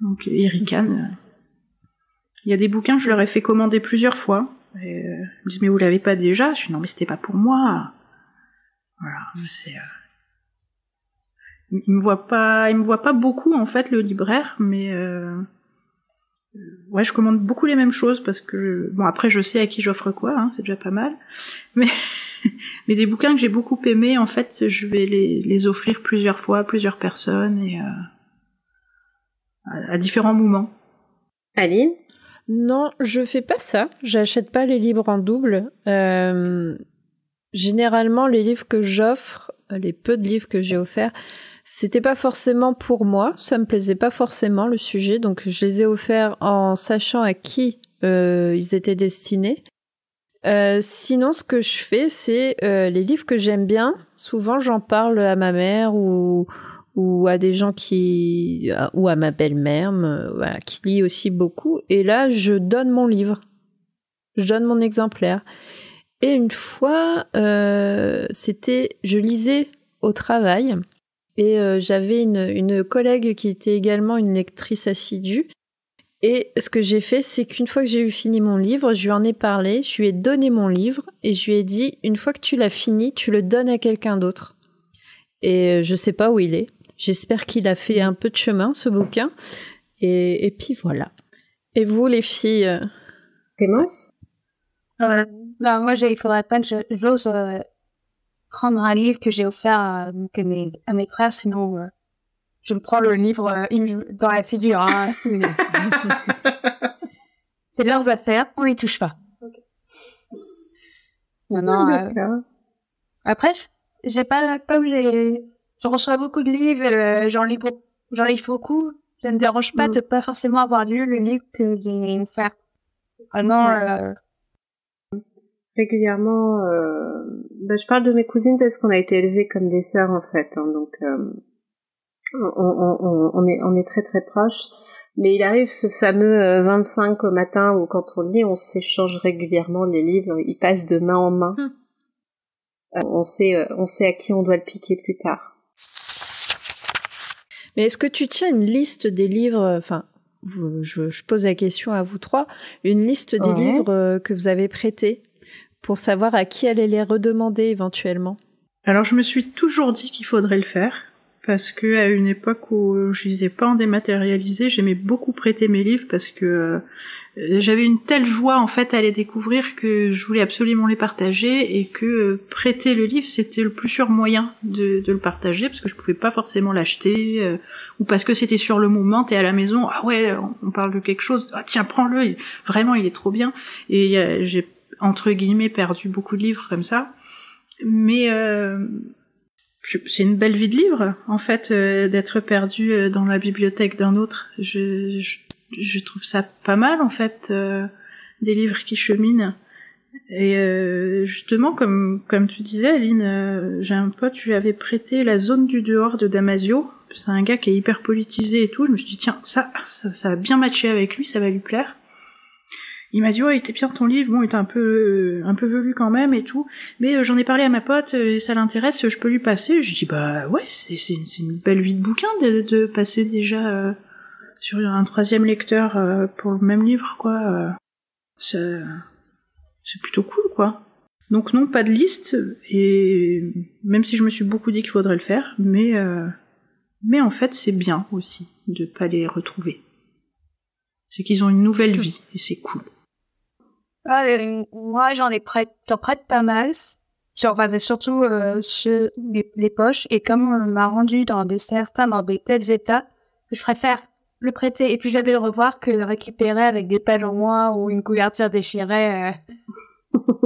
Donc ils ricanent. Il y a des bouquins que je leur ai fait commander plusieurs fois. Et, ils me disent mais vous l'avez pas déjà? Je dis non mais c'était pas pour moi. Voilà, c'est il me voit pas beaucoup en fait le libraire, mais ouais je commande beaucoup les mêmes choses parce que bon après je sais à qui j'offre quoi, hein, c'est déjà pas mal, mais mais des bouquins que j'ai beaucoup aimés en fait je vais les offrir plusieurs fois à plusieurs personnes et à différents moments. Aline? Non, je fais pas ça. J'achète pas les livres en double. Généralement, les livres que j'offre, les peu de livres que j'ai offerts, c'était pas forcément pour moi. Ça me plaisait pas forcément le sujet, donc je les ai offerts en sachant à qui ils étaient destinés. Sinon, ce que je fais, c'est les livres que j'aime bien. Souvent, j'en parle à ma mère ou à des gens ou à ma belle-mère, voilà, qui lit aussi beaucoup. Et là, je donne mon livre. Je donne mon exemplaire. Et une fois, je lisais au travail et j'avais une collègue qui était également une lectrice assidue. Et ce que j'ai fait, c'est qu'une fois que j'ai eu fini mon livre, je lui en ai parlé, je lui ai donné mon livre et je lui ai dit, une fois que tu l'as fini, tu le donnes à quelqu'un d'autre. Et je sais pas où il est. J'espère qu'il a fait un peu de chemin, ce bouquin. Et puis voilà. Et vous, les filles Clémence? Non, moi, il faudrait pas que j'ose prendre un livre que j'ai offert à mes frères, sinon je me prends le livre dans la figure. Hein. C'est leurs affaires, on y touche pas. Okay. Maintenant, après, j'ai pas, je reçois beaucoup de livres, j'en lis beaucoup. Ça me dérange pas de pas forcément avoir lu le livre que j'ai offert. Vraiment. Régulièrement, je parle de mes cousines parce qu'on a été élevées comme des sœurs en fait, hein, donc on est très très proches. Mais il arrive ce fameux 25 au matin où quand on lit, on s'échange régulièrement les livres, ils passent de main en main. On sait à qui on doit le piquer plus tard. Mais est-ce que tu tiens une liste des livres, enfin, je pose la question à vous trois, une liste des livres que vous avez prêtés pour savoir à qui aller les redemander éventuellement? Alors je me suis toujours dit qu'il faudrait le faire, parce que à une époque où je lisais pas en dématérialisé, j'aimais beaucoup prêter mes livres parce que j'avais une telle joie en fait à les découvrir que je voulais absolument les partager, et que prêter le livre c'était le plus sûr moyen de le partager, parce que je pouvais pas forcément l'acheter, ou parce que c'était sur le moment, t'es à la maison, ah ouais on parle de quelque chose, ah tiens prends-le, vraiment il est trop bien, et j'ai entre guillemets perdu beaucoup de livres comme ça, mais c'est une belle vie de livre en fait, d'être perdu dans la bibliothèque d'un autre. Je trouve ça pas mal en fait, des livres qui cheminent. Et justement comme tu disais Aline, j'ai un pote, je lui avais prêté La Zone du dehors de Damasio. C'est un gars qui est hyper politisé et tout, je me suis dit tiens ça va bien matcher avec lui, ça va lui plaire. Il m'a dit ouais, il était bien ton livre, bon il était un peu velu quand même et tout, mais j'en ai parlé à ma pote et ça l'intéresse, je peux lui passer. Je dis bah ouais, c'est une belle vie de bouquin de passer déjà sur un troisième lecteur pour le même livre quoi. C'est plutôt cool quoi. Donc non, pas de liste, et même si je me suis beaucoup dit qu'il faudrait le faire, mais en fait c'est bien aussi de pas les retrouver. C'est qu'ils ont une nouvelle vie et c'est cool. Moi, j'en prête pas mal. Surtout sur les poches. Et comme on m'a rendu dans des tels états, je préfère le prêter et puis jamais le revoir que le récupérer avec des pages en moins ou une couverture déchirée.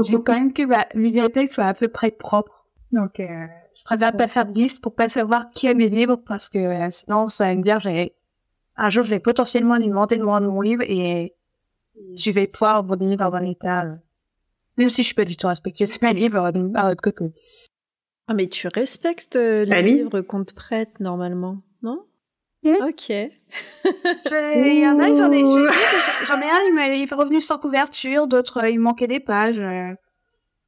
J'aime quand même que ma bibliothèque soit à peu près propre. Donc, je préfère pas faire de liste pour pas savoir qui a mes livres, parce que sinon, ça va me dire un jour, je vais potentiellement lui demander de rendre mon livre et je vais pouvoir revenir dans un état, même si je suis pas du tout respectueuse de mes livres à l'autre côté. Ah, mais tu respectes les livres qu'on te prête normalement, non? Ok. Il y en a, j'en ai un, il est revenu sans couverture, d'autres, il manquait des pages. Il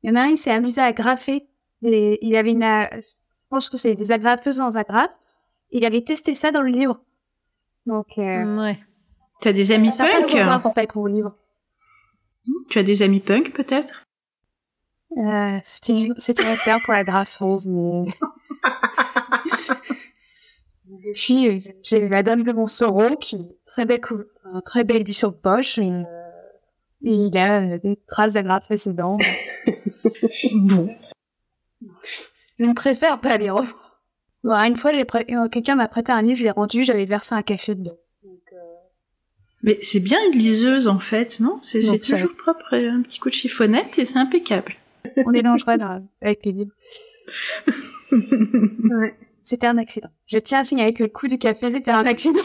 y en a un, il s'est amusé à grafer. Il avait je pense que c'est des agrafeuses dans agrafe. Il avait testé ça dans le livre. Donc, ouais. Tu as des amis punk? Tu as des amis punk, peut-être? C'était un père pour la grafeuse, mais... Puis, j'ai la dame de Montsoreau qui est très belle édition de poche, et il a des traces d'agrafeuse dedans. Bon. Je ne préfère pas les revoir. Bon, une fois, quelqu'un m'a prêté un livre, je l'ai rendu, j'avais versé un café dedans. Mais c'est bien une liseuse en fait, non? C'est toujours propre, un petit coup de chiffonnette et c'est impeccable. On est dangereux avec les livres. Ouais. C'était un accident. Je tiens à signaler que le coup du café, c'était un accident.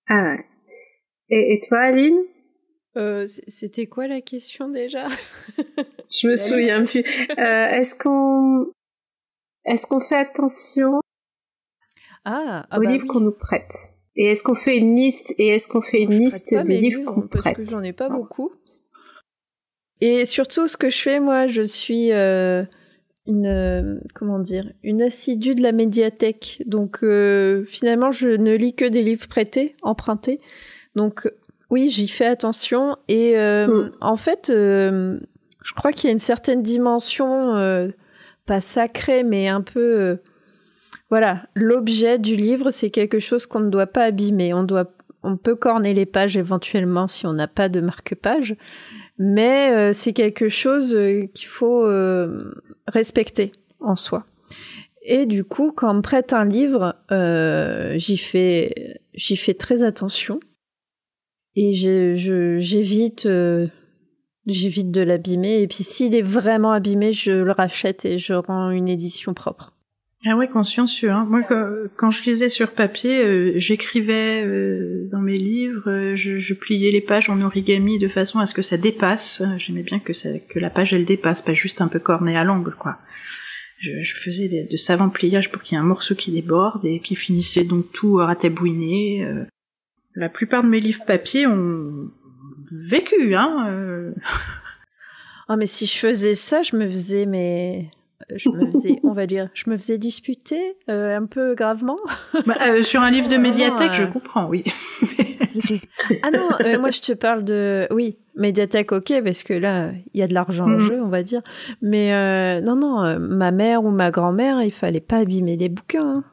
Ah ouais. Et toi, Aline? C'était quoi la question déjà? Je me souviens plus. Est-ce qu'on fait attention aux livres qu'on nous prête? Et est-ce qu'on fait une liste des livres qu'on parce prête? Que j'en ai pas beaucoup. Et surtout, ce que je fais, moi, je suis une assidue de la médiathèque. Donc, finalement, je ne lis que des livres prêtés, empruntés. Donc, oui, j'y fais attention. Et en fait, je crois qu'il y a une certaine dimension, pas sacrée, mais un peu... voilà, l'objet du livre, c'est quelque chose qu'on ne doit pas abîmer. On peut corner les pages éventuellement si on n'a pas de marque-page, mais c'est quelque chose qu'il faut respecter en soi. Et du coup, quand on me prête un livre, j'y fais très attention et j'évite de l'abîmer. Et puis s'il est vraiment abîmé, je le rachète et je rends une édition propre. Ah ouais, consciencieux. Hein. Moi, quand je lisais sur papier, j'écrivais dans mes livres, je pliais les pages en origami de façon à ce que ça dépasse. J'aimais bien que la page elle dépasse, pas juste un peu cornée à l'angle, quoi. Je faisais de savants pliages pour qu'il y ait un morceau qui déborde et qui finissait donc tout ratabouiné. La plupart de mes livres papier ont vécu, hein. Ah, mais si je faisais ça, je me faisais disputer un peu gravement. Sur un livre de médiathèque, je comprends, oui. Ah non, moi je te parle de... Oui, médiathèque, ok, parce que là, il y a de l'argent en jeu, on va dire. Mais non, ma mère ou ma grand-mère, il fallait pas abîmer les bouquins.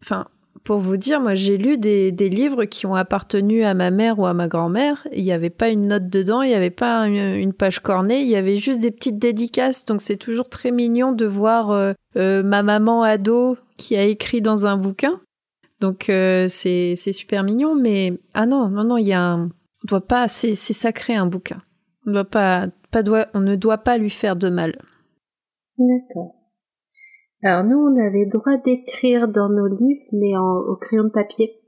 Enfin, pour vous dire, moi j'ai lu des livres qui ont appartenu à ma mère ou à ma grand-mère. Il n'y avait pas une note dedans, il n'y avait pas une page cornée, il y avait juste des petites dédicaces. Donc c'est toujours très mignon de voir ma maman ado qui a écrit dans un bouquin. Donc c'est super mignon, mais non, il y a on doit pas, c'est sacré un bouquin. On ne doit pas lui faire de mal. D'accord. Alors nous, on avait le droit d'écrire dans nos livres, mais au crayon de papier,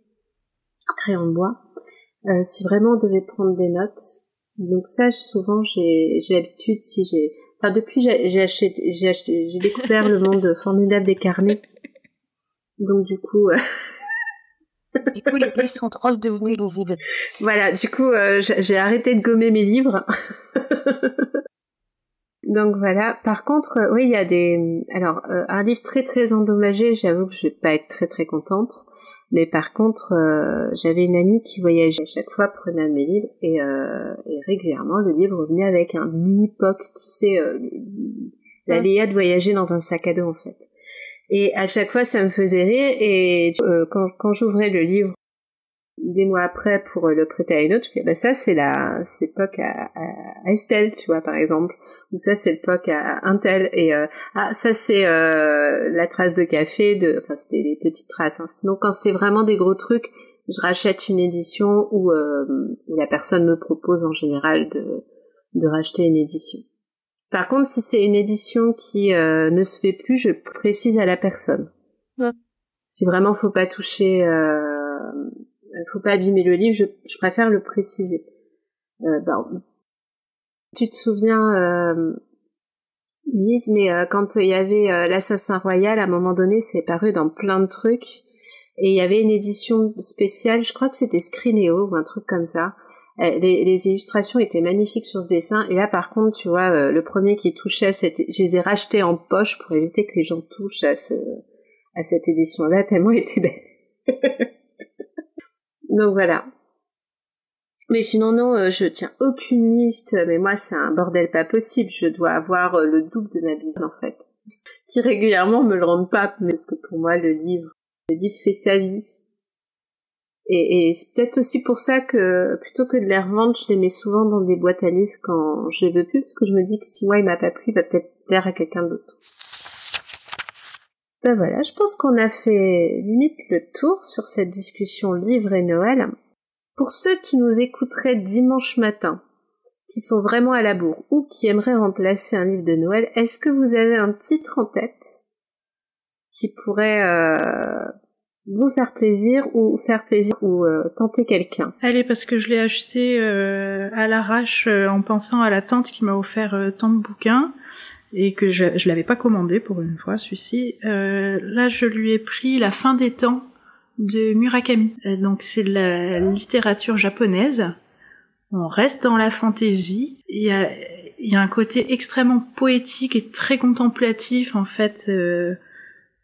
crayon de bois, si vraiment on devait prendre des notes. Donc ça, souvent, j'ai l'habitude, depuis j'ai découvert le monde formidable des carnets. Donc du coup... Du coup, les livres sont trop devenus lisibles. Voilà, du coup, j'ai arrêté de gommer mes livres. Donc voilà. Par contre, oui, il y a un livre très très endommagé. J'avoue que je vais pas être très très contente. Mais par contre, j'avais une amie qui voyageait à chaque fois, prenait un de mes livres et régulièrement le livre revenait avec un mini POC. Tu sais, l'aléa de voyager dans un sac à dos en fait. Et à chaque fois, ça me faisait rire. Et quand j'ouvrais le livre des mois après pour le prêter à une autre, je fais, ça c'est POC à Estelle, tu vois, par exemple. Ou ça c'est le POC à Intel. Et ça c'est la trace de café. Enfin, c'était des petites traces. Hein. Sinon, quand c'est vraiment des gros trucs, je rachète une édition où la personne me propose en général de racheter une édition. Par contre, si c'est une édition qui ne se fait plus, je précise à la personne. Ouais. Si vraiment faut pas toucher, faut pas abîmer le livre, je préfère le préciser. Tu te souviens, Lise, mais quand il y avait l'Assassin Royal, à un moment donné, c'est paru dans plein de trucs, et il y avait une édition spéciale, je crois que c'était Screenéo ou un truc comme ça. Les illustrations étaient magnifiques sur ce dessin, et là par contre tu vois le premier qui touchait je les ai rachetés en poche pour éviter que les gens touchent à cette édition là tellement elle était belle. Donc voilà. Mais sinon non, je tiens aucune liste, mais moi c'est un bordel pas possible, je dois avoir le double de ma Bible en fait, qui régulièrement me le rendent pas, parce que pour moi le livre fait sa vie. Et c'est peut-être aussi pour ça que, plutôt que de les revendre, je les mets souvent dans des boîtes à livres quand je les veux plus, parce que je me dis que si moi il m'a pas plu, il va peut-être plaire à quelqu'un d'autre. Ben voilà, je pense qu'on a fait limite le tour sur cette discussion livre et Noël. Pour ceux qui nous écouteraient dimanche matin, qui sont vraiment à la bourre, ou qui aimeraient remplacer un livre de Noël, est-ce que vous avez un titre en tête qui pourrait... vous faire plaisir ou tenter quelqu'un? Allez, parce que je l'ai acheté à l'arrache en pensant à la tante qui m'a offert tant de bouquins et que je l'avais pas commandé pour une fois celui-ci. Là, je lui ai pris La fin des temps de Murakami. Donc c'est de la littérature japonaise. On reste dans la fantaisie. Il y a un côté extrêmement poétique et très contemplatif en fait de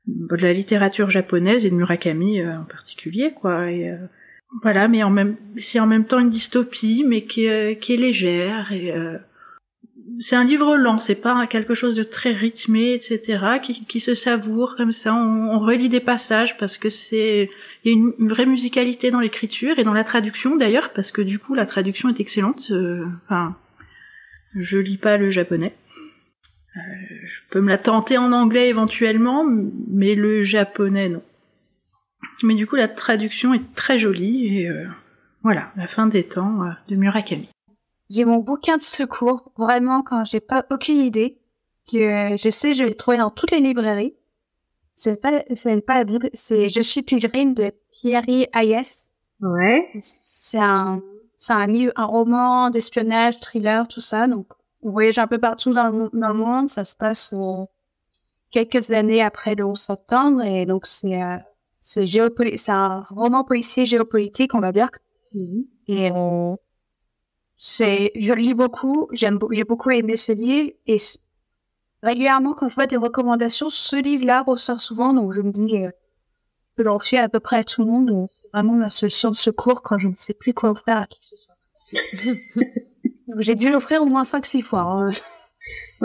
la littérature japonaise et de Murakami en particulier, quoi. Et, voilà, mais c'est en même temps une dystopie, mais qui est légère. Et c'est un livre lent, c'est pas quelque chose de très rythmé, etc., qui se savoure comme ça. On relit des passages parce que il y a une vraie musicalité dans l'écriture et dans la traduction d'ailleurs, parce que du coup la traduction est excellente. Je lis pas le japonais. Je peux me la tenter en anglais éventuellement, mais le japonais non. Mais du coup la traduction est très jolie et voilà, la fin des temps de Murakami. J'ai mon bouquin de secours, vraiment, quand j'ai pas aucune idée, que je sais, je vais le trouver dans toutes les librairies. C'est pas la Bible, c'est Je suis Pégrine de Thierry Hayes. Ouais. C'est un livre, un roman d'espionnage, thriller, tout ça. Donc, on voyage un peu partout dans le monde. Ça se passe quelques années après le 11 septembre. Et donc, c'est un roman policier géopolitique, on va dire. Et je le lis beaucoup, j'ai beaucoup aimé ce livre, et régulièrement, quand je vois des recommandations, ce livre-là ressort souvent, donc je me dis, je peux l'enfiler à peu près à tout le monde, c'est vraiment ma solution de secours quand je ne sais plus quoi offrir à qui que ce soit. Donc, j'ai dû l'offrir au moins 5-6 fois. Hein.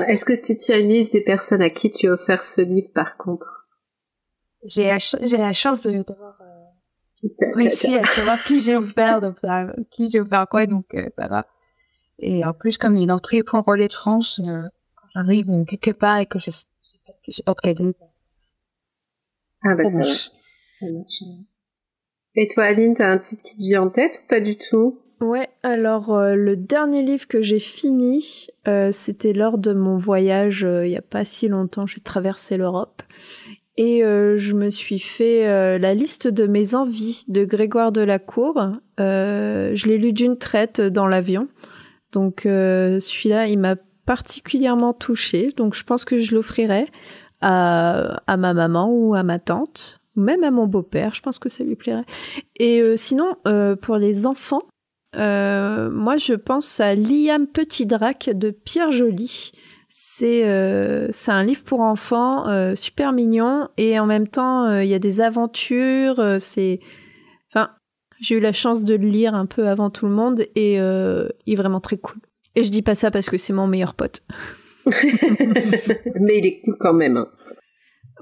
Est-ce que tu tiens une liste des personnes à qui tu as offert ce livre, par contre? J'ai la chance d'avoir réussi à savoir qui j'ai offert, donc qui j'ai offert quoi, donc ça va. Et en plus, comme il est dans tous les points relais de France, quand j'arrive quelque part et que je sais pas quel livre. Ah bah ça marche. Et toi, Aline, t'as un titre qui te vient en tête ou pas du tout? Ouais, alors le dernier livre que j'ai fini, c'était lors de mon voyage il y a pas si longtemps, j'ai traversé l'Europe. Et je me suis fait la liste de mes envies de Grégoire Delacour. Je l'ai lu d'une traite dans l'avion. Donc celui-là, il m'a particulièrement touchée. Donc je pense que je l'offrirai à ma maman ou à ma tante, ou même à mon beau-père. Je pense que ça lui plairait. Et sinon, pour les enfants, moi je pense à Liam Petit-Drac de Pierre Joly. C'est un livre pour enfants super mignon et en même temps il y a des aventures. J'ai eu la chance de le lire un peu avant tout le monde et il est vraiment très cool. Et je dis pas ça parce que c'est mon meilleur pote. Mais il est cool quand même.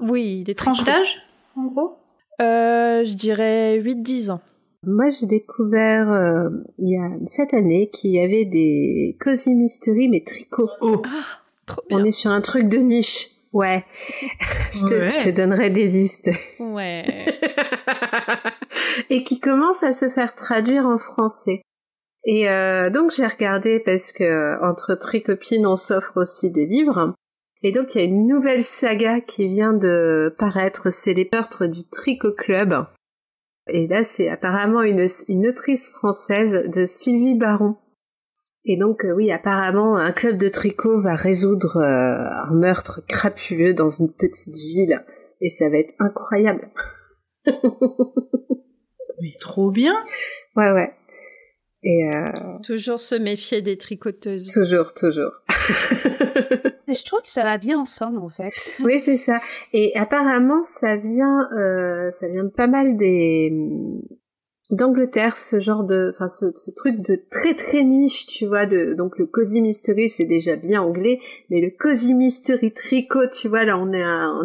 Oui, il est très Tranche cool. d'âge, en gros Je dirais 8-10 ans. Moi, j'ai découvert il y a cette année qu'il y avait des Cozy Mystery mais tricot. Oh. Trop bien. On est sur un truc de niche. Ouais. Je te donnerai des listes. Ouais. Et qui commence à se faire traduire en français. Et donc j'ai regardé parce que entre tricopines on s'offre aussi des livres. Et donc il y a une nouvelle saga qui vient de paraître, c'est Les Meurtres du Tricot Club. Et là c'est apparemment une autrice française de Sylvie Baron. Et donc oui, apparemment un club de tricot va résoudre un meurtre crapuleux dans une petite ville. Et ça va être incroyable. Mais trop bien. Ouais. Et Toujours se méfier des tricoteuses. toujours. Et je trouve que ça va bien ensemble, en fait. Oui, c'est ça. Et apparemment, ça vient de pas mal d'Angleterre, ce genre ce truc de très très niche, tu vois, donc le Cozy Mystery, c'est déjà bien anglais, mais le Cozy Mystery tricot, tu vois, là, on a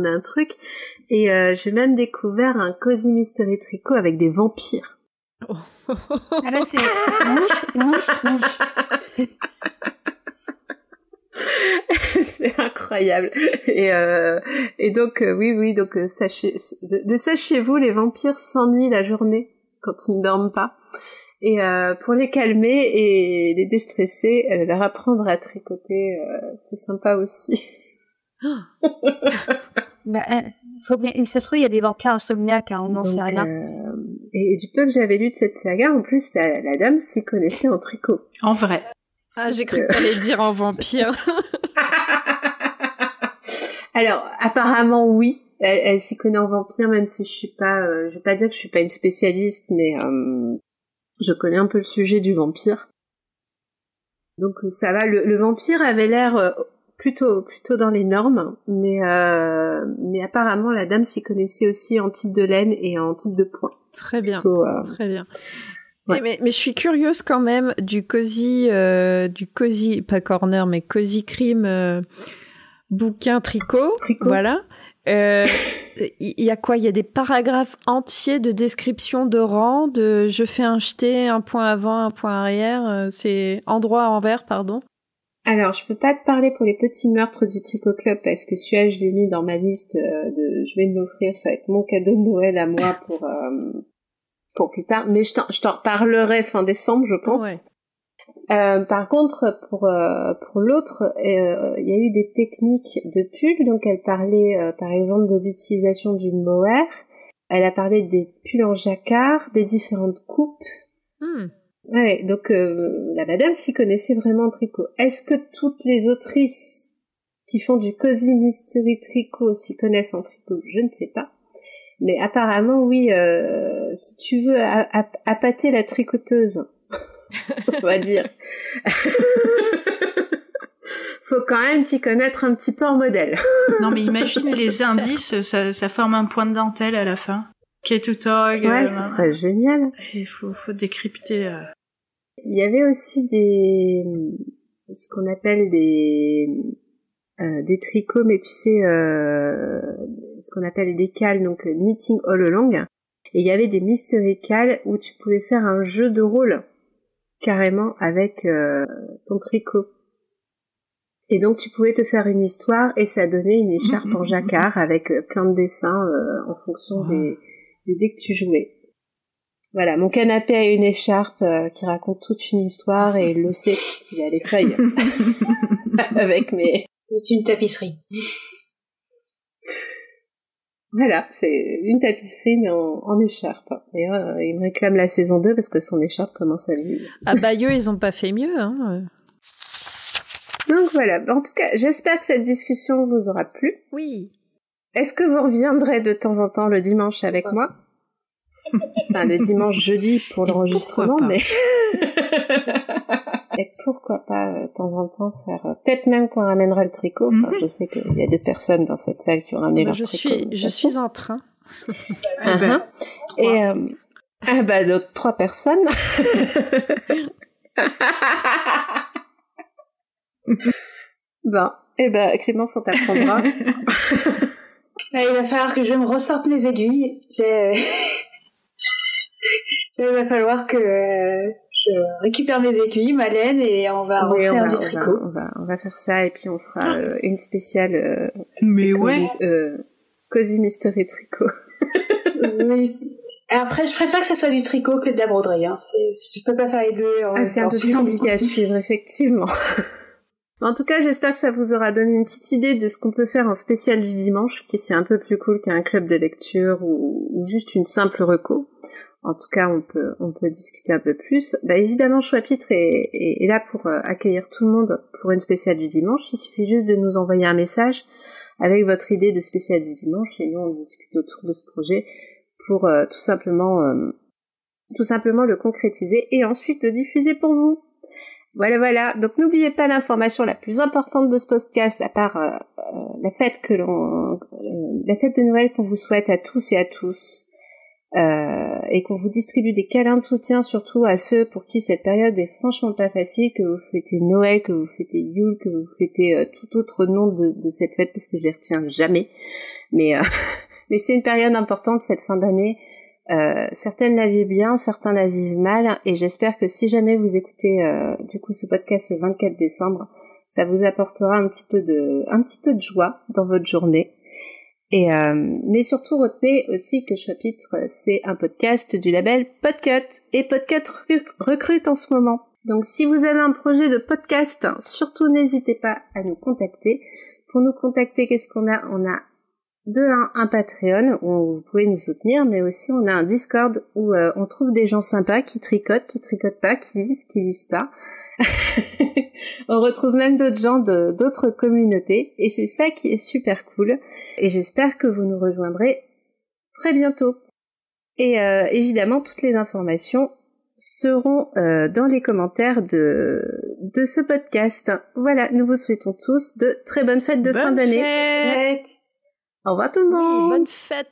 un truc. Et j'ai même découvert un Cozy Mystery tricot avec des vampires. Oh. Ah là, c'est mouche. C'est incroyable. Et donc oui, donc sachez-vous, les vampires s'ennuient la journée quand ils ne dorment pas. Et pour les calmer et les déstresser, leur apprendre à tricoter, c'est sympa aussi. Faut bien, ça se trouve, il y a des vampires insomniaques, on n'en sait rien. Et du peu que j'avais lu de cette saga, en plus, la dame s'y connaissait en tricot. En vrai. Ah, j'ai cru que t'allais dire en vampire. Alors, apparemment, oui. Elle s'y connaît en vampire, même si je vais pas dire que je suis pas une spécialiste, mais je connais un peu le sujet du vampire. Donc ça va. Le vampire avait l'air plutôt dans les normes, mais apparemment la dame s'y connaissait aussi en type de laine et en type de poing. Très bien, très bien. Ouais. Mais je suis curieuse quand même du cozy, pas corner, mais cozy crime bouquin tricot. Voilà. Il y a quoi? Il y a des paragraphes entiers de description de rang, de je fais un jeté, un point avant, un point arrière, c'est endroit envers, pardon. Alors, je peux pas te parler pour les petits meurtres du Tricot Club parce que celui-là, je l'ai mis dans ma liste je vais me l'offrir, ça va être mon cadeau de Noël à moi pour plus tard. Mais je t'en reparlerai fin décembre, je pense. Ouais. Par contre, pour l'autre, il y a eu des techniques de pull. Donc, elle parlait, par exemple, de l'utilisation d'une mohair. Elle a parlé des pulls en jacquard, des différentes coupes. Ouais, donc la madame s'y connaissait vraiment en tricot. Est-ce que toutes les autrices qui font du cozy mystery tricot s'y connaissent en tricot? Je ne sais pas. Mais apparemment, oui, si tu veux appâter la tricoteuse, on va dire, faut quand même t'y connaître un petit peu en modèle. Non, mais imagine les indices, ça forme un point de dentelle à la fin. Ketutog. Ouais, ce serait génial. Il faut décrypter. Il y avait aussi ce qu'on appelle des tricots, mais tu sais, ce qu'on appelle des cales, donc knitting all along. Et il y avait des mystery cales où tu pouvais faire un jeu de rôle carrément avec ton tricot. Et donc tu pouvais te faire une histoire et ça donnait une écharpe en jacquard avec plein de dessins en fonction des dés que tu jouais. Voilà, mon canapé a une écharpe qui raconte toute une histoire et il le sait puisqu'il a les feuilles avec mes... C'est une tapisserie. Voilà, c'est une tapisserie mais en écharpe. D'ailleurs, il me réclame la saison 2 parce que son écharpe commence à vieillir. À Bayeux, ils ont pas fait mieux, hein. Donc voilà, en tout cas, j'espère que cette discussion vous aura plu. Oui. Est-ce que vous reviendrez de temps en temps le dimanche avec moi? Enfin, le dimanche, jeudi pour l'enregistrement, mais... Et pourquoi pas, de temps en temps, faire... Peut-être même qu'on ramènera le tricot. Enfin, je sais qu'il y a 2 personnes dans cette salle qui ont ramené leur tricot. Je suis en train. Et, d'autres 3 personnes. Bon, Clémence, on t'apprendra. Il va falloir que je me ressorte mes aiguilles. Il va falloir que je récupère mes aiguilles, ma laine, et on va refaire du tricot. On va faire ça, et puis on fera une spéciale mais tricot, ouais. Cozy Mystery Tricot. Oui. Après, je préfère que ça soit du tricot que de la broderie. Hein. Je peux pas faire les deux. C'est un peu plus compliqué à suivre, effectivement. En tout cas, j'espère que ça vous aura donné une petite idée de ce qu'on peut faire en spécial du dimanche, qui c'est un peu plus cool qu'un club de lecture ou juste une simple reco. En tout cas, on peut discuter un peu plus. Évidemment, Choix-Pitre est là pour accueillir tout le monde pour une spéciale du dimanche. Il suffit juste de nous envoyer un message avec votre idée de spéciale du dimanche et nous, on discute autour de ce projet pour tout simplement le concrétiser et ensuite le diffuser pour vous. Voilà. Donc n'oubliez pas l'information la plus importante de ce podcast, à part la fête de Noël qu'on vous souhaite à tous et à tous, et qu'on vous distribue des câlins de soutien, surtout à ceux pour qui cette période est franchement pas facile, que vous fêtez Noël, que vous fêtez Yule, que vous fêtez tout autre nom de cette fête, parce que je les retiens jamais. Mais c'est une période importante cette fin d'année. Certaines la vivent bien, certains la vivent mal, et j'espère que si jamais vous écoutez du coup ce podcast le 24 décembre, ça vous apportera un petit peu de joie dans votre journée. Et mais surtout retenez aussi que Choix-Pitre, c'est un podcast du label Podcut, et Podcut recrute en ce moment. Donc si vous avez un projet de podcast, surtout n'hésitez pas à nous contacter. Pour nous contacter, qu'est-ce qu'on a? On a un Patreon où vous pouvez nous soutenir, mais aussi on a un Discord où on trouve des gens sympas qui tricotent pas, qui lisent pas. On retrouve même d'autres gens d'autres communautés et c'est ça qui est super cool. Et j'espère que vous nous rejoindrez très bientôt. Et évidemment, toutes les informations seront dans les commentaires de ce podcast. Voilà, nous vous souhaitons tous de très bonnes fêtes de fin d'année. Fête. Au revoir tout le monde. Oui, bonne fête.